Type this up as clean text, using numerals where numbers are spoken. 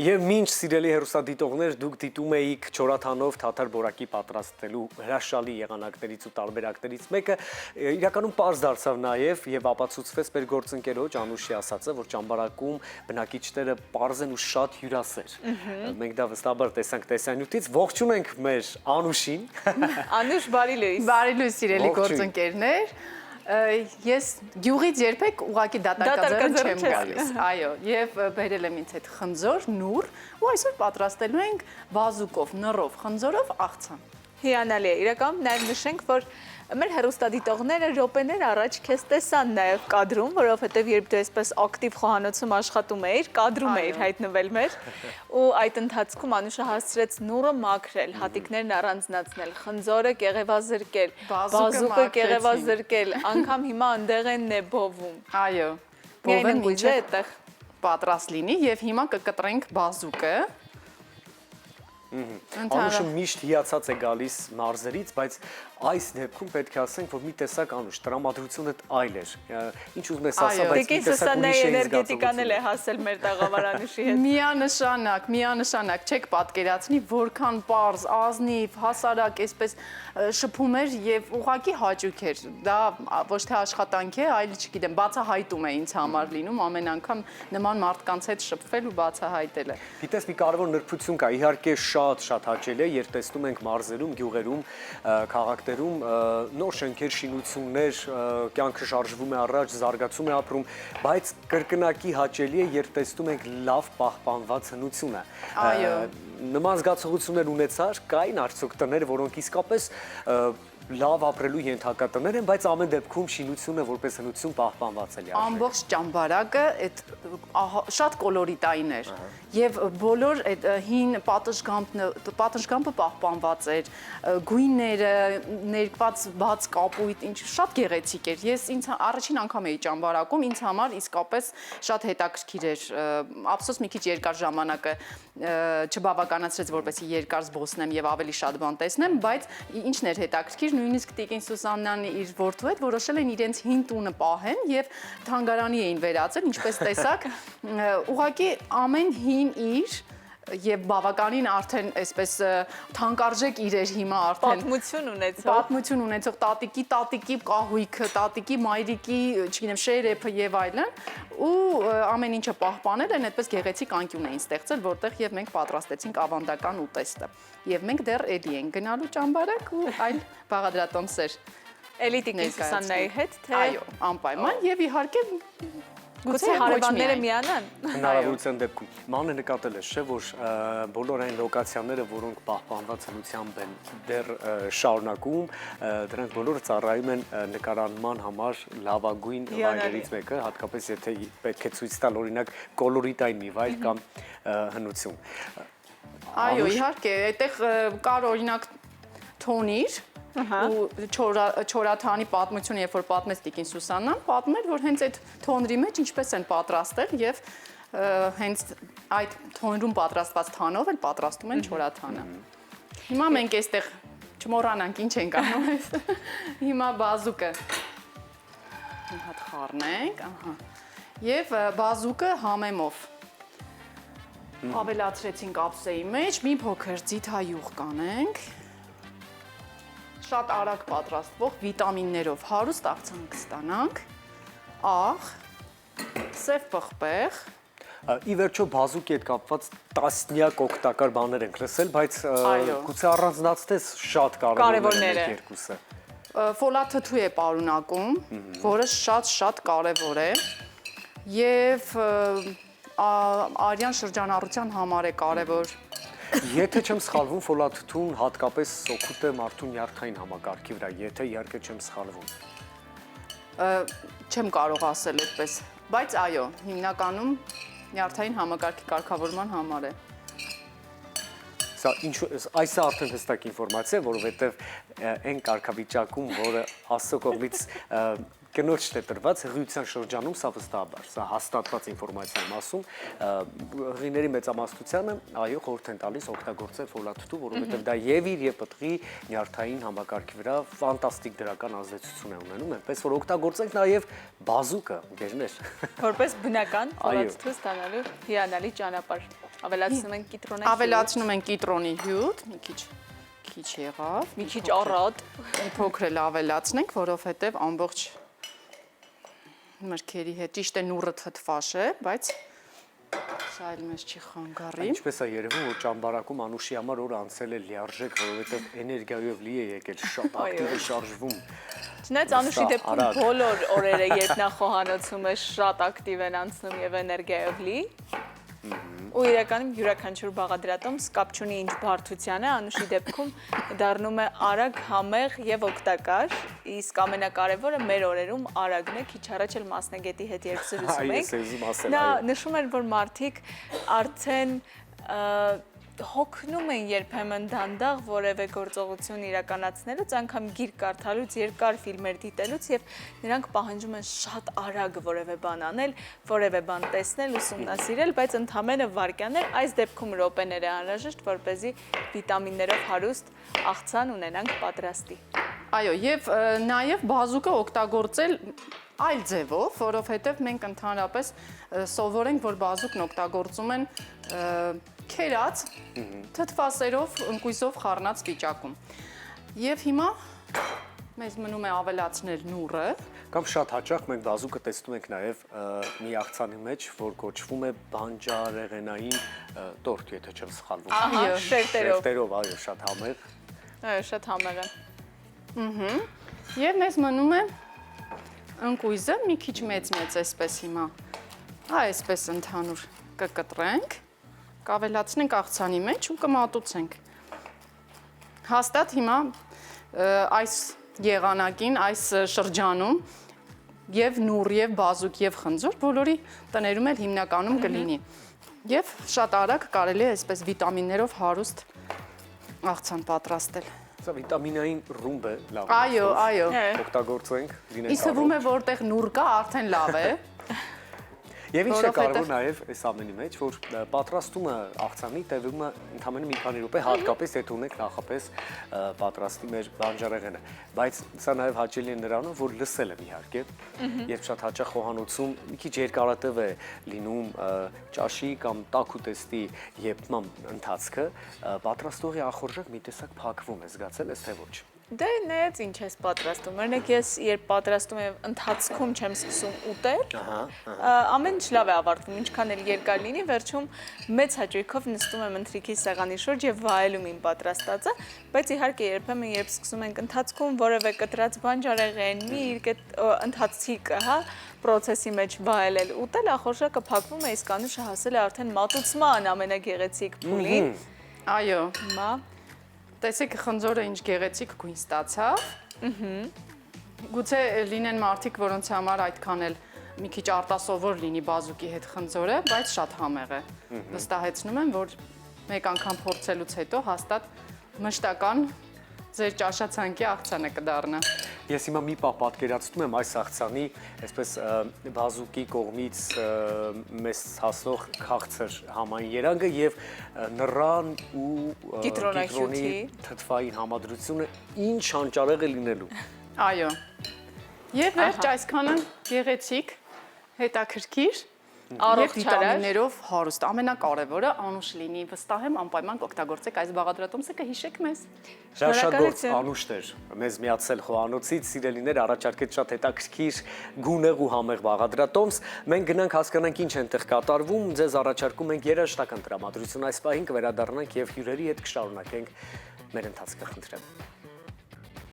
Եվ մինչ սիրելի հեռուստադիտողներ դուք դիտում էիք չորաթանով թաթար բորակի պատրաստելու հրաշալի եղանակներից ու տարբերակներից մեկը իրականում պարզ դարձավ նաև եւ ապացուցվեց մեր գործընկերոջ Անուշի ասածը, որ ճամբարակում բնակիչները պարզ են ու շատ հյուրասեր։ Մենք դա վստահաբար տեսանք տեսանյութից, ողջունենք մեր Անուշին։ Անուշ, բարի լույս։ Բարի լույս սիրելի գործընկերներ։ Ես գյուղից երբեք ուղղակի դատարկաձեռն չեմ գալիս, այո, եւ բերել եմ ինձ հետ խնձոր, նուռ, ու այսօր պատրաստելու ենք բազուկով, նռով, խնձորով աղցան։ Հիանալի է, իրականում նաև նշենք, որ մեր հեռուստադիտողները րոպեներ առաջ քեզ տեսան նաև կադրում, որովհետև երբ դու այսպես ակտիվ խոհանոցում աշխատում էիր, կադրում էիր հայտնվել մեր, ու այդ ընթացքում Անուշը հասցրեց նուռը մաքրել, հատիկներն առանձնացնել, խնձորը կեղևազրկել, բազուկը կեղևազրկել, անգամ հիմա ընդեղ են նեբովում։ Այո, Միայն ընկույզը այդտեղ պատրաստ լինի եւ հիմա կկտրենք բազուկը։ Անուշը միշտ հիացած է գալիս մարզերից, բայց այս դեպքում պետք է ասենք, որ մի տեսակ Անուշ, տրամադրությունը այլ էր։ Ինչ ուզում ես ասա, բայց մի տեսակ ուրիշ է էներգետիկան էլ է հասել մեր տաղավար Անուշի հետ։ Միանշանակ, չեք պատկերացնի, որքան պարզ, ազնիվ, հասարակ, այսպես շփում էր եւ ուղղակի հաճույք էր։ Դա ոչ թե աշխատանք է, այլ չգիտեմ, բացահայտում է ինձ համար լինում ամեն անգամ նման մարդկանց հետ շփվել ու բացահայտելը։ Գիտես, մի կարևոր նրբություն կա, իհարկե շատ հաճելի է, երբ տեսնում ենք մարզերում, գյուղերում, քաղաքներում նոր շենքեր, շինություններ, կյանքը շարժվում է առաջ, զարգացում է ապրում, բայց կրկնակի հաճելի է, երբ տեսնում ենք լավ պահպանված հնությունը։ Այո։ Նման զգացողություններ ունեցար, կային արդյոք տներ, որոնք իսկապես լավ ապրելու ենթակա տներ են, բայց ամեն դեպքում շինությունը որպես հնություն պահպանված է լիարժեք։ Ամբողջ ճամբարակը շատ կոլորիտային էր եւ բոլոր այդ հին պատշգամբը պահպանված էր, գույները, ներկված բաց կապույտ, ինչ շատ գեղեցիկ էր։ Ես ինձ առաջին անգամ էի ճամբարակում, ինձ համար իսկապես շատ հետաքրքիր էր։ Ափսոս մի քիչ երկար ժամանակը չբավականացրեց, որպեսզի երկար զբոսնեմ եւ ավելի շատ բան տեսնեմ, բայց ինչն էր հետաքրքիր, նույնիսկ Տիկին Սուսաննան իր որդու հետ որոշել են իրենց հին տունը պահեն եւ թանգարանի էին վերածել, ինչպես տեսակ, ուղղակի ամեն հին իր եւ բավականին արդեն այսպես թանկարժեք իրեր հիմա արդեն պատմություն ունեցող տատիկի կահույքը, տատիկի մայրիկի, չգիտեմ, շերեփը եւ այլն, ու ամեն ինչը պահպանել են, այդպես գեղեցիկ անկյուն էին ստեղծել, որտեղ եւ մենք պատրաստեցինք ավանդական ուտեստը։ Եվ մենք դեռ էլի ենք գնալու ճամբարակ ու այլ բաղադրատոմսեր։ Էլի Տիկին Սուսաննայի հետ, թե այո, անպայման եւ իհարկե գուցե հարևանները միանան։ Հնարավորության դեպքում Մանե նկատել ես, չէ՞, որ բոլոր այն լոկացիաները, որոնք պահպանված հնությամբ են դեռ շարունակում, դրանք բոլորը ծառայում են նկարանման համար լավագույն վայրերից մեկը, հատկապես եթե պետք է ցույց տալ օրինակ կոլորիտային մի վայր կամ հնություն։ Այո, իհարկե, այդտեղ կար օրինակ թոնիր ու չորաթանի պատմությունը, երբ որ պատմեց Տիկին Սուսաննան, պատմել, որ հենց այդ թոնրի մեջ ինչպես են պատրաստել եւ հենց այդ թոնրում պատրաստված թանով էլ պատրաստում են չորաթանը։ Հիմա մենք այստեղ չմոռանանք ինչ ենք անում այս։ Հիմա բազուկը մի հատ խառնենք, ահա։ Եվ բազուկը համեմով ավելացրեցինք ափսեի մեջ, մի փոքր ձիթայուղ կանենք, շատ արագ պատրաստվող վիտամիններով հարուստ աղցան կստանանք, աղ, սև պղպեղ։ Ի վերջո բազուկի հետ կապված տասնյակ օգտակար բաներ ենք լսել, բայց գուցե առանձնացնես շատ կարևորները երկուսը։ Ֆոլաթթու է պարունակում, որը շատ կարևոր է եւ արյան շրջանառության համար է կարևոր։ Եթե չեմ սխալվում, ֆոլաթթուն հատկապես օգուտ է մարդու նյարդային համակարգի վրա, եթե իհարկե չեմ սխալվում։ Չեմ կարող ասել այդպես, բայց այո, հիմնականում նյարդային համակարգի կարգավորման համար է։ Այս է արդեն հստակ ինֆորմացիա, որովհետև այն կարգավիճակում, որը Աստծո կողմից կնոջն է տրված, հղիության շրջանում սա վստահաբար, սա հաստատված ինֆորմացիա եմ ասում, հղիների մեծամասնությանը, այո, խորհուրդ են տալիս օգտագործել ֆոլաթթու, որովհետև դա եւ իր եւ պտղի նյարդային համակարգի վրա ֆանտաստիկ դրական ազդեցություն է ունենում, այնպես որ օգտագործենք նաեւ բազուկը, ընկերներ։ Որպես բնական ֆոլաթթու ստանալու հիանալի ճանապարհ։ Ավելացնում ենք կիտրոնի։ Ավելացնում ենք կիտրոնի հյութ, մի քիչ եղավ, մի քիչ առատ։ մի փոքր էլ ավելացնենք, որովհետև ամբողջ մրգերի հետ ճիշտ է նուռը թթվաշ է, բայց սա էլ մեզ չի խանգարի։ Ինչպես է երևում, որ ճամբարակում Անուշի համար օր անցել է լիարժեք, որովհետև էներգիայով լի է եկել, շատ ակտիվ է շարժվում։ Չնայած Անուշի դեպքում բոլոր օրերը, երբ նա խոհանոցում է, շատ ակտիվ են անցնում եւ էներգիայով լի։ Ու իրականում յուրաքանչյուր բաղադրատոմս կապ չունի ինչ բարդությանը, Անուշի դեպքում դառնում է արագ, համեղ եւ օգտակար, իսկ ամենակարևորը մեր օրերում արագն է, քիչ առաջ էլ մասնագետի հետ երբ զրուցում ենք։ Նա նշում էր, որ մարդիկ արդեն հոգնում են երբեմն դանդաղ որևէ գործողություն իրականացնելուց, անգամ գիրք կարդալուց, երկար ֆիլմեր դիտելուց եւ նրանք պահանջում են շատ արագ որևէ բան անել, որևէ բան տեսնել, ուսումնասիրել, բայց ընդհանրապես վարքյաններ, այս դեպքում րոպեներ է անհրաժեշտ, որպեսզի վիտամիններով հարուստ աղցան ունենանք պատրաստի։ Այո, եւ նաեւ բազուկը օգտագործել այլ ձևով, որովհետեւ մենք ընդհանրապես սովորենք, որ բազուկն օգտագործում են քերած, թթվասերով, ընկույզով խառնած վիճակում։ Եվ հիմա մեզ մնում է ավելացնել նուռը։ Կամ շատ հաճախ մենք բազուկը տեսնում ենք նաև մի աղցանի մեջ, որ կոչվում է բանջարեղենային տորտ, եթե չեմ սխալվում։ Ահա, Շերտերով, այո, շատ համեղ։ Այո, շատ համեղ է։ Եվ մեզ մնում է ընկույզը մի քիչ մեծ-մեծ այսպես հիմա։ Այսպես ընդհանուր կկտրենք, կավելացնենք աղցանի մեջ ու կմատուցենք։ Հաստատ հիմա այս եղանակին, այս շրջանում եւ նուռ եւ բազուկ եւ խնձոր բոլորի տներում էլ հիմնականում կլինի։ Եվ շատ արագ կարելի է այսպես վիտամիններով հարուստ աղցան պատրաստել։ Սա վիտամինային ռումբ է, լավ։ Այո, այո։ Օգտագործենք, լինենք Ինձ թվում է, որտեղ նուռ կա, արդեն լավ է։ Եվ ինչ է կարևոր նաև այս ամենի մեջ, որ պատրաստումը աղցանի տևում է ընդամենը մի քանի րոպե, հատկապես եթե ունենք նախապես պատրաստի մեր բանջարեղենը, բայց սա նաև հաճելի է նրանով, որ լսել եմ իհարկե, երբ շատ հաճախ խոհանոցում մի քիչ երկարատև է լինում ճաշի կամ տաք ուտեստի եփման ընթացքը, պատրաստողի ախորժակ մի տեսակ փակվում է, զգացել ես թե ոչ։ Դե նայած ինչ ես պատրաստում։ Օրինակ ես երբ պատրաստում եմ ընթացքում չեմ սկսում ուտել, ամեն ինչ լավ է ավարտվում, ինչքան էլ երկար լինի, վերջում մեծ հաճույքով նստում եմ ընթրիքի սեղանի շուրջ եւ վայելում իմ պատրաստածը, բայց իհարկե երբեմն երբ սկսում ենք ընթացքում որևէ կտրած բանջարեղեն, միրգ, ընթացիկը, հա, process-ի մեջ վայելել, ուտել, ախորժակը փակվում է, իսկ Անուշը հասել է արդեն մատուցման ամենագեղեցիկ փուլին։ Այո։ Հիմա Տեսեք խնձորը ինչ գեղեցիկ գույն ստացավ։ Գուցե լինեն մարդիկ, որոնց համար այդքան էլ մի քիչ արտասովոր լինի բազուկի հետ խնձորը, բայց շատ համեղ է։ Վստահեցնում եմ, որ մեկ անգամ փորձելուց հետո հաստատ մշտական ձեր ճաշացանկի աղցանը կդառնա։ Ես հիմա մի պահ պատկերացնում եմ այս աղցանի այսպես բազուկի կողմից մեզ հասնող քաղցր համային երանգը եւ նռան ու կիտրոնի թթվային համադրությունը ինչ հանճարեղ է լինելու։ Այո։ Եվ վերջ այսքանը գեղեցիկ, հետաքրքիր առողջ վիտամիններով հարուստ։ Ամենակարևորը Անուշ լինի, վստահ եմ անպայման կօգտագործեք այս բաղադրատոմսը, կհիշեք մեզ։ Շատ գործ Անուշներ մեզ միացել խոհանոցից, սիրելիներ, առաջարկեց շատ հետաքրքիր, գունեղ ու համեղ բաղադրատոմս։ Մենք գնանք հասկանանք ինչ այնտեղ կատարվում, ձեզ առաջարկում ենք երաժշտական տրամադրություն այս պահին, կվերադառնանք եւ հյուրերի հետ կշարունակենք մեր ընթացքը, խնդրեմ։